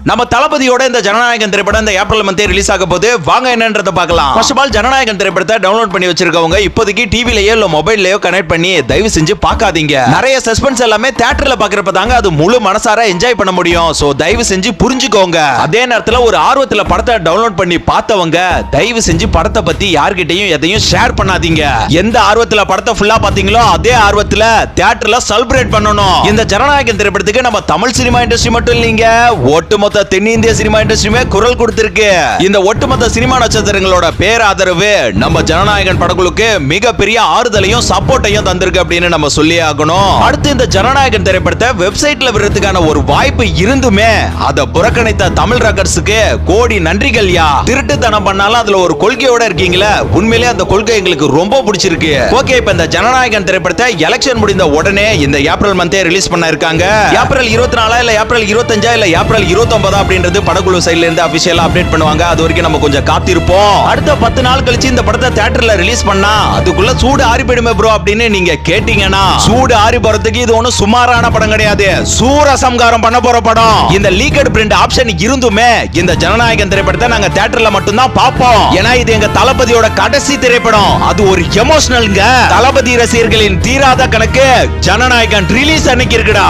நம்ம தளபதியோட இந்த ஜனநாயகன் திரைப்படம் இந்த ஏப்ரல் மந்தே ரிலீஸ் ஆக போது வாங்க என்னன்றத பார்க்கலாம். ஃபர்ஸ்ட் ஆஃப் ஆல் ஜனநாயகன் திரைப்படத்தை டவுன்லோட் பண்ணி வச்சிருக்கவங்க இப்போதைக்கு டிவிலயோ இல்ல மொபைல்லயோ கனெக்ட் பண்ணி தயவு செஞ்சு பார்க்காதீங்க. நிறைய சஸ்பென்ஸ் எல்லாமே தியேட்டர்ல பார்க்கறப்ப தாங்க அது முழு மனசார என்ஜாய் பண்ண முடியும். சோ தயவு செஞ்சு புரிஞ்சுக்கோங்க. அதே நேரத்துல ஒரு ஆர்வத்துல படத்தை டவுன்லோட் பண்ணி பார்த்தவங்க தயவு செஞ்சு படத்தை பத்தி யார்கிட்டயும் எதையும் ஷேர் பண்ணாதீங்க. எந்த ஆர்வத்துல படத்தை ஃபுல்லா பாத்தீங்களோ அதே ஆர்வத்துல தியேட்டர்ல செலிப்ரேட் பண்ணணும். இந்த ஜனநாயகன் திரைப்படத்துக்கு நம்ம தமிழ் சினிமா இண்டஸ்ட்ரி மட்டும் இல்லீங்க, ஒட்டுமொத்த தென்னிந்திய சினிமா இண்டஸ்ட்ரியுமே குரல் கொடுத்திருக்கு. இந்த ஒட்டுமொத்த சினிமா நட்சத்திரங்களோட பேராதரவு நம்ம ஜனநாயகன் படங்களுக்கு மிகப்பெரிய ஆறுதலையும் சப்போர்ட்டையும் தந்திருக்கு அப்படின்னு நம்ம சொல்லி ஆகணும். அடுத்து இந்த ஜனநாயகன் திரைப்படத்தை வெப்சைட்ல விடுறதுக்கான ஒரு வாய்ப்பு இருந்துமே அதை புறக்கணித்த தமிழ் ரகர்ஸுக்கு கோடி நன்றிகள்யா. திருட்டுத்தனம் பண்ணாலும் அதுல ஒரு கொள்கையோட இருக்கீங்களே, உண்மையிலே அந்த கொள்கை எங்களுக்கு ரொம்ப பிடிச்சிருக்கு. ஓகே, இப்ப இந்த ஜனநாயகன் திரைப்படத்தை எலெக்ஷன் முடிந்த உடனே இந்த ஏப்ரல் மந்தே ரிலீஸ் பண்ண இருக்காங்க. ஏப்ரல் 24 இல்ல ஏப்ரல் 25 இல்ல ஏப்ரல் 29 அப்படின்றது படக்குழு சைடுல இருந்து அபிஷியலா அப்டேட் பண்ணுவாங்க. அது வரைக்கும் நம்ம கொஞ்சம் காத்திருப்போம். அடுத்த 10 நாள் கழிச்சு இந்த படத்தை தியேட்டர்ல ரிலீஸ் பண்ணா அதுக்குள்ள சூடு ஆறி போயிடுமே ப்ரோ அப்படின்னு நீங்க கேட்டீங்கன்னா, சூடு ஆறி போறதுக்கு இது ஒன்னும் சுமாரான படம் கிடையாது. சூரசம்காரம் பண்ண போற படம். இந்த லீக்கட் பிரிண்ட் ஆப்ஷன் இருந்துமே இந்த ஜனநாயகன் திரைப்படத்தை நாங்க தியேட்டர்ல மட்டும் தான் பார்ப்போம். ஏன்னா இது எங்க தளபதியோட கடைசி திரைப்படம். அது ஒரு எமோஷனல்ங்க. தளபதி ரசிகர்களின் தீராத கணக்கு ஜனநாயகன் ரிலீஸ் அன்னைக்கு இருக்குடா.